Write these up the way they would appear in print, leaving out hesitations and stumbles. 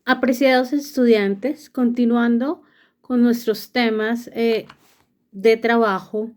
Apreciados estudiantes, continuando con nuestros temas de trabajo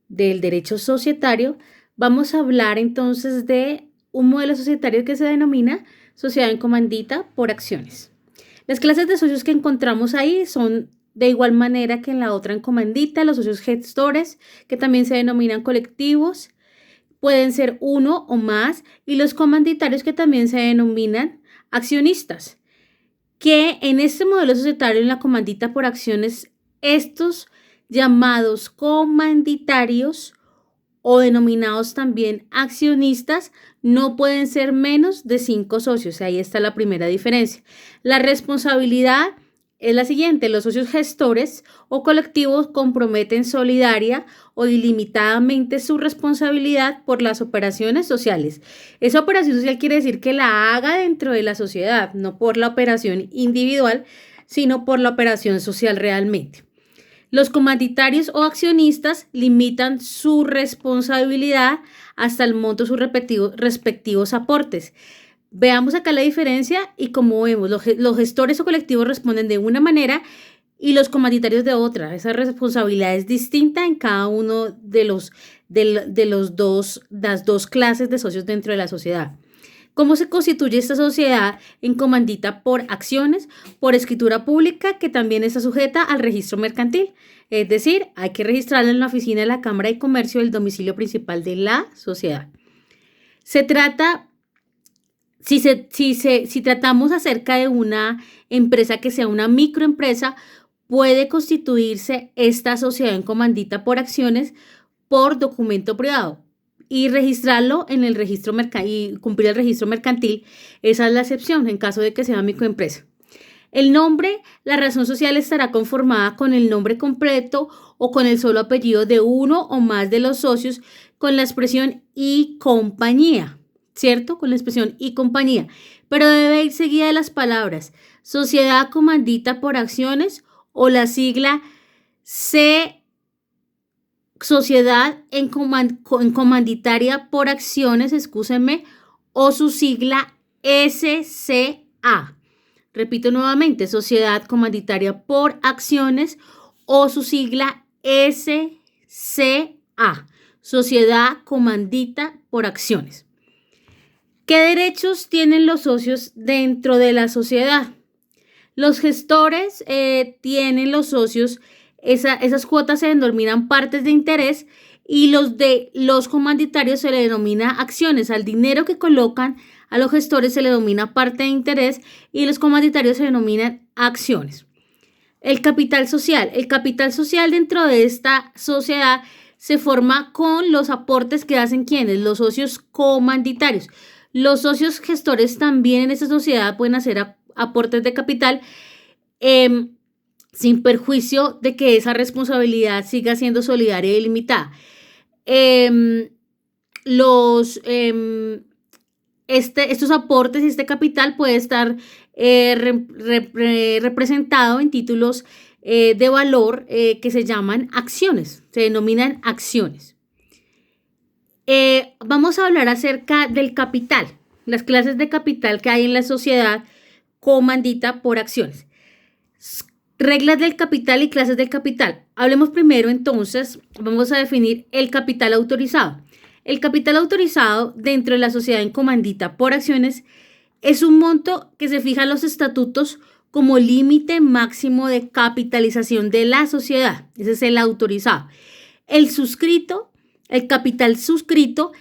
del derecho societario, vamos a hablar entonces de un modelo societario que se denomina sociedad en comandita por acciones. Las clases de socios que encontramos ahí son de igual manera que en la otra en comandita, los socios gestores, que también se denominan colectivos, pueden ser uno o más, y los comanditarios, que también se denominan accionistas, que en este modelo societario, en la comandita por acciones, estos llamados comanditarios o denominados también accionistas no pueden ser menos de 5 socios. Ahí está la primera diferencia. La responsabilidad es la siguiente: los socios gestores o colectivos comprometen solidaria o ilimitadamente su responsabilidad por las operaciones sociales. Esa operación social quiere decir que la haga dentro de la sociedad, no por la operación individual, sino por la operación social realmente. Los comanditarios o accionistas limitan su responsabilidad hasta el monto de sus respectivos aportes. Veamos acá la diferencia, y como vemos, los gestores o colectivos responden de una manera y los comanditarios de otra. Esa responsabilidad es distinta en cada uno de las dos clases de socios dentro de la sociedad. ¿Cómo se constituye esta sociedad en comandita por acciones? Por escritura pública, que también está sujeta al registro mercantil. Es decir, hay que registrarla en la oficina de la Cámara de Comercio del domicilio principal de la sociedad. Se trata, si tratamos acerca de una empresa que sea una microempresa, puede constituirse esta sociedad en comandita por acciones por documento privado y registrarlo en el registro mercantil y cumplir el registro mercantil. Esa es la excepción en caso de que sea microempresa. El nombre, la razón social estará conformada con el nombre completo o con el solo apellido de uno o más de los socios, con la expresión y compañía, ¿cierto? Con la expresión y compañía, pero debe ir seguida de las palabras sociedad comandita por acciones o la sigla C, sociedad en comanditaria por acciones, o su sigla SCA. Repito nuevamente, sociedad comanditaria por acciones o su sigla SCA, sociedad comandita por acciones. ¿Qué derechos tienen los socios dentro de la sociedad? Los gestores tienen los socios, esas cuotas se denominan partes de interés, y los comanditarios se le denomina acciones. Al dinero que colocan a los gestores se le denomina parte de interés y los comanditarios se denominan acciones. El capital social. El capital social dentro de esta sociedad se forma con los aportes que hacen ¿quiénes? Los socios comanditarios. Los socios gestores también en esta sociedad pueden hacer aportes de capital, sin perjuicio de que esa responsabilidad siga siendo solidaria y limitada. Estos aportes y este capital puede estar representado en títulos de valor que se llaman acciones, se denominan acciones. Vamos a hablar acerca del capital, las clases de capital que hay en la sociedad comandita por acciones. Reglas del capital y clases del capital. Hablemos primero entonces, vamos a definir el capital autorizado. El capital autorizado dentro de la sociedad en comandita por acciones es un monto que se fija en los estatutos como límite máximo de capitalización de la sociedad. Ese es el autorizado. El capital suscrito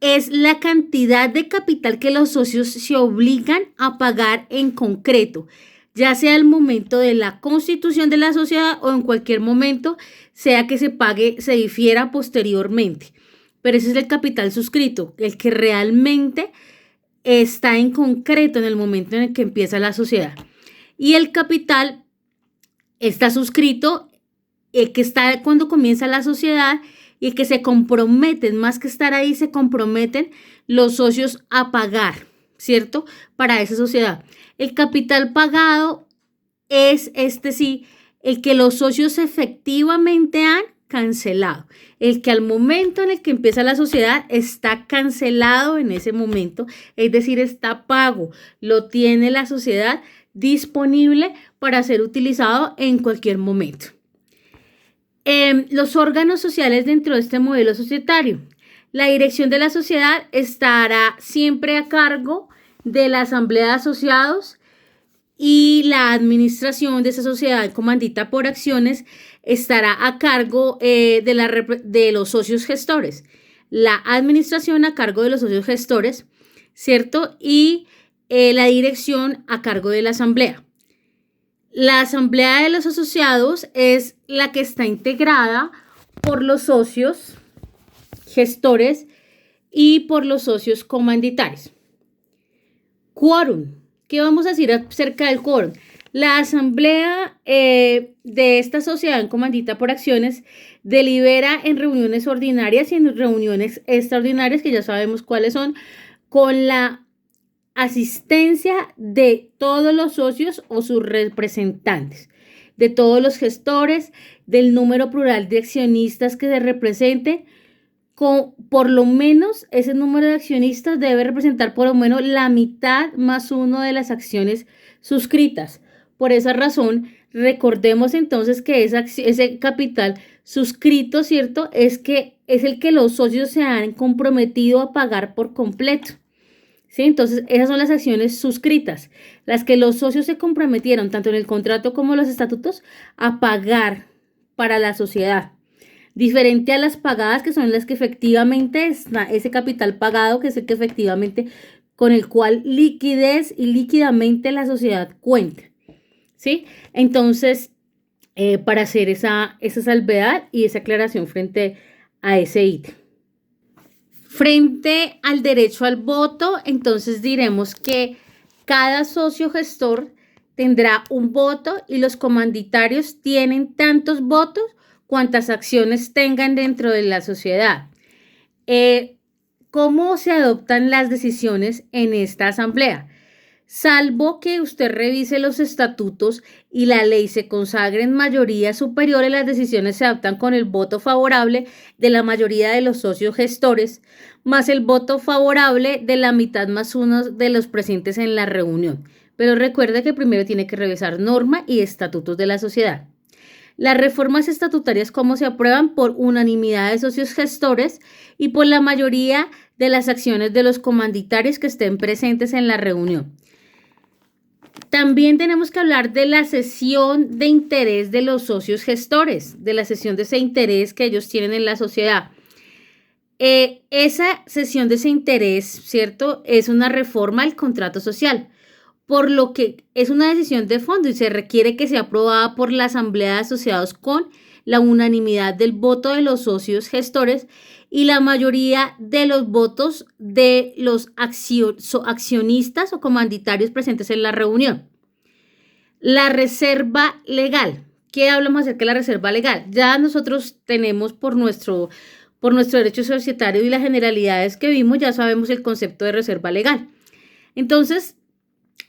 es la cantidad de capital que los socios se obligan a pagar en concreto, ya sea al momento de la constitución de la sociedad o en cualquier momento, sea que se pague, se difiera posteriormente. Pero ese es el capital suscrito, el que realmente está en concreto en el momento en el que empieza la sociedad. Y el capital está suscrito, el que está cuando comienza la sociedad, y el que se comprometen, más que estar ahí, se comprometen los socios a pagar, ¿cierto? Para esa sociedad. El capital pagado es el que los socios efectivamente han cancelado. El que al momento en el que empieza la sociedad está cancelado en ese momento, es decir, está pago, lo tiene la sociedad disponible para ser utilizado en cualquier momento. Los órganos sociales dentro de este modelo societario. La dirección de la sociedad estará siempre a cargo de la asamblea de asociados y la administración de esa sociedad comandita por acciones estará a cargo de los socios gestores. La administración a cargo de los socios gestores, ¿cierto? Y la dirección a cargo de la asamblea. La asamblea de los asociados es la que está integrada por los socios gestores y por los socios comanditarios. Quórum. ¿Qué vamos a decir acerca del quórum? La asamblea de esta sociedad en comandita por acciones delibera en reuniones ordinarias y en reuniones extraordinarias, que ya sabemos cuáles son, con la asistencia de todos los socios o sus representantes, de todos los gestores, del número plural de accionistas que se represente. Por lo menos ese número de accionistas debe representar por lo menos la mitad más uno de las acciones suscritas. Por esa razón, recordemos entonces que ese capital suscrito, ¿cierto? Es el que los socios se han comprometido a pagar por completo. ¿Sí? Entonces, esas son las acciones suscritas, las que los socios se comprometieron, tanto en el contrato como en los estatutos, a pagar para la sociedad. Diferente a las pagadas, que son las que efectivamente está ese capital pagado, que es el que efectivamente con el cual liquidez y líquidamente la sociedad cuenta. ¿Sí? Entonces, para hacer esa salvedad y esa aclaración frente a ese ítem. Frente al derecho al voto, entonces diremos que cada socio gestor tendrá un voto y los comanditarios tienen tantos votos cuantas acciones tengan dentro de la sociedad. ¿Cómo se adoptan las decisiones en esta asamblea? Salvo que usted revise los estatutos y la ley se consagre en mayoría superior, las decisiones se adoptan con el voto favorable de la mayoría de los socios gestores, más el voto favorable de la mitad más uno de los presentes en la reunión. Pero recuerde que primero tiene que revisar norma y estatutos de la sociedad. Las reformas estatutarias, ¿cómo se aprueban? Por unanimidad de socios gestores y por la mayoría de las acciones de los comanditarios que estén presentes en la reunión. También tenemos que hablar de la cesión de interés de los socios gestores, de la cesión de ese interés que ellos tienen en la sociedad. Esa cesión de ese interés, ¿cierto? Es una reforma al contrato social, por lo que es una decisión de fondo y se requiere que sea aprobada por la asamblea de asociados con la unanimidad del voto de los socios gestores y la mayoría de los votos de los accionistas o comanditarios presentes en la reunión. La reserva legal. ¿Qué hablamos acerca de la reserva legal? Ya nosotros tenemos por nuestro derecho societario y las generalidades que vimos, ya sabemos el concepto de reserva legal. Entonces,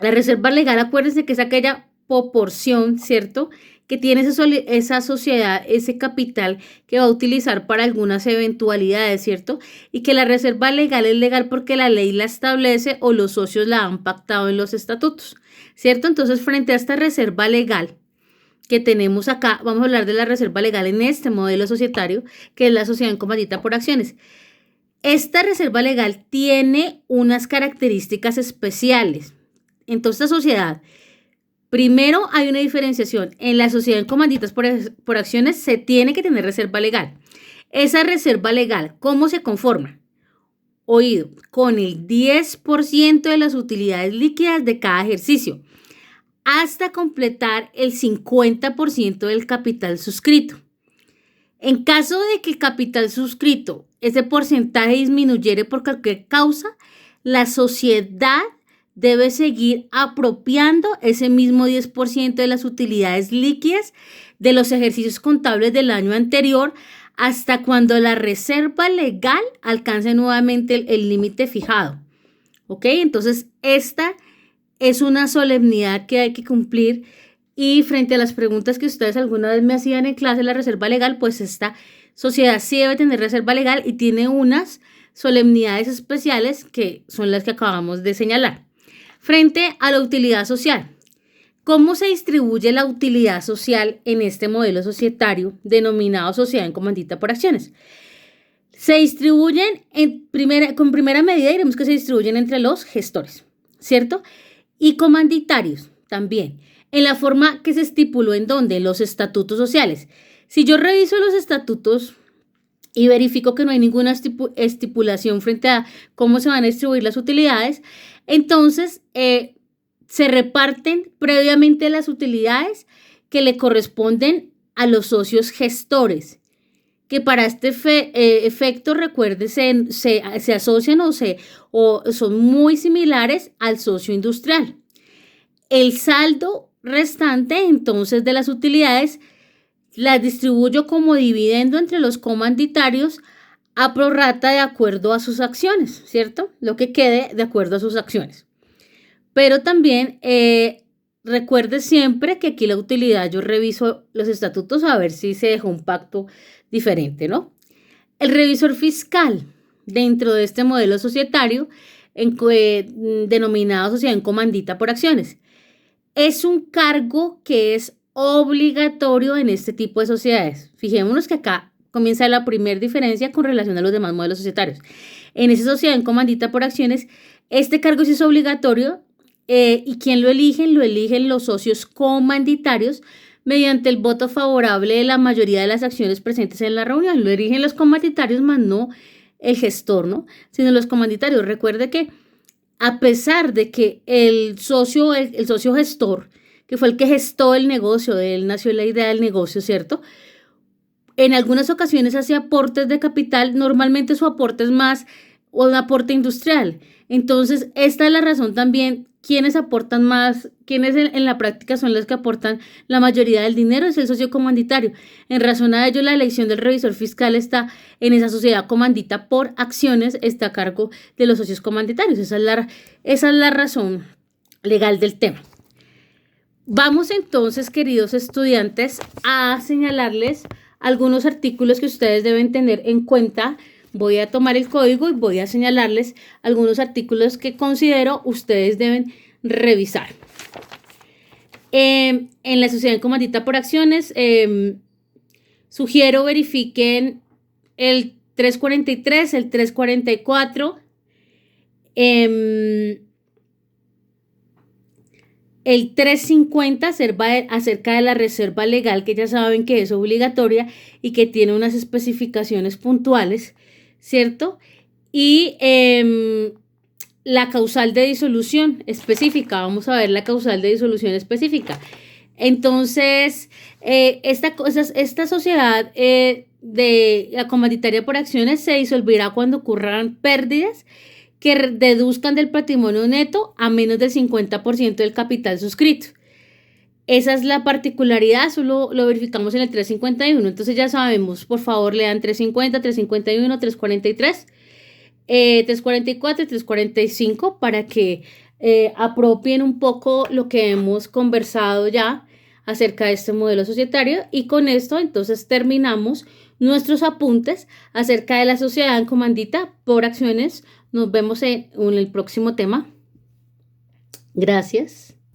la reserva legal, acuérdense que es aquella proporción, ¿cierto?, que tiene esa sociedad, ese capital que va a utilizar para algunas eventualidades, ¿cierto? Y que la reserva legal es legal porque la ley la establece o los socios la han pactado en los estatutos, ¿cierto? Entonces, frente a esta reserva legal que tenemos acá, vamos a hablar de la reserva legal en este modelo societario, que es la sociedad en comandita por acciones. Esta reserva legal tiene unas características especiales. Entonces, esta sociedad, primero hay una diferenciación. En la sociedad en comanditas por acciones se tiene que tener reserva legal. Esa reserva legal, ¿cómo se conforma? Oído, con el 10% de las utilidades líquidas de cada ejercicio, hasta completar el 50% del capital suscrito. En caso de que el capital suscrito, ese porcentaje disminuyere por cualquier causa, la sociedad debe seguir apropiando ese mismo 10% de las utilidades líquidas de los ejercicios contables del año anterior hasta cuando la reserva legal alcance nuevamente el límite fijado. ¿Ok? Entonces, esta es una solemnidad que hay que cumplir Y frente a las preguntas que ustedes alguna vez me hacían en clase, la reserva legal, pues esta sociedad sí debe tener reserva legal y tiene unas solemnidades especiales que son las que acabamos de señalar. Frente a la utilidad social. ¿Cómo se distribuye la utilidad social en este modelo societario denominado sociedad en comandita por acciones? Se distribuyen con primera medida, diremos que se distribuyen entre los gestores, ¿cierto? Y comanditarios también, en la forma que se estipuló en donde, los estatutos sociales. Si yo reviso los estatutos y verifico que no hay ninguna estipulación frente a cómo se van a distribuir las utilidades, entonces se reparten previamente las utilidades que le corresponden a los socios gestores, que para este efecto, recuerde, se asocian o son muy similares al socio industrial. El saldo restante, entonces, de las utilidades las distribuyo como dividendo entre los comanditarios a prorrata de acuerdo a sus acciones, ¿cierto? Lo que quede de acuerdo a sus acciones. Pero también recuerde siempre que aquí la utilidad, yo reviso los estatutos a ver si se dejó un pacto diferente, ¿no? El revisor fiscal dentro de este modelo societario denominado sociedad en comandita por acciones. Es un cargo que es obligatorio en este tipo de sociedades. Fijémonos que acá comienza la primera diferencia con relación a los demás modelos societarios. En esa sociedad en comandita por acciones, este cargo sí es obligatorio. ¿Y quién lo eligen? Lo eligen los socios comanditarios mediante el voto favorable de la mayoría de las acciones presentes en la reunión. Lo eligen los comanditarios, más no el gestor, ¿no? Sino los comanditarios. Recuerde que a pesar de que el socio gestor, que fue el que gestó el negocio, de él nació la idea del negocio, ¿cierto? En algunas ocasiones hace aportes de capital, normalmente su aporte es más un aporte industrial. Entonces, esta es la razón también. ¿Quiénes aportan más? ¿Quiénes en la práctica son los que aportan la mayoría del dinero? Es el socio comanditario. En razón a ello, la elección del revisor fiscal está en esa sociedad comandita por acciones, está a cargo de los socios comanditarios. Esa es la razón legal del tema. Vamos entonces, queridos estudiantes, a señalarles algunos artículos que ustedes deben tener en cuenta. Voy a tomar el código y voy a señalarles algunos artículos que considero ustedes deben revisar. En la sociedad en comandita por acciones, sugiero verifiquen el 343, el 344, el 350 acerca de la reserva legal, que ya saben que es obligatoria y que tiene unas especificaciones puntuales, ¿cierto? Y la causal de disolución específica. Vamos a ver la causal de disolución específica. Entonces, esta sociedad de la comanditaria por acciones se disolverá cuando ocurran pérdidas que deduzcan del patrimonio neto a menos del 50% del capital suscrito. Esa es la particularidad, solo lo verificamos en el 351. Entonces ya sabemos, por favor, lean 350, 351, 343, 344 y 345 para que apropien un poco lo que hemos conversado ya acerca de este modelo societario. Y con esto, entonces, terminamos nuestros apuntes acerca de la sociedad en comandita por acciones. Nos vemos en el próximo tema. Gracias.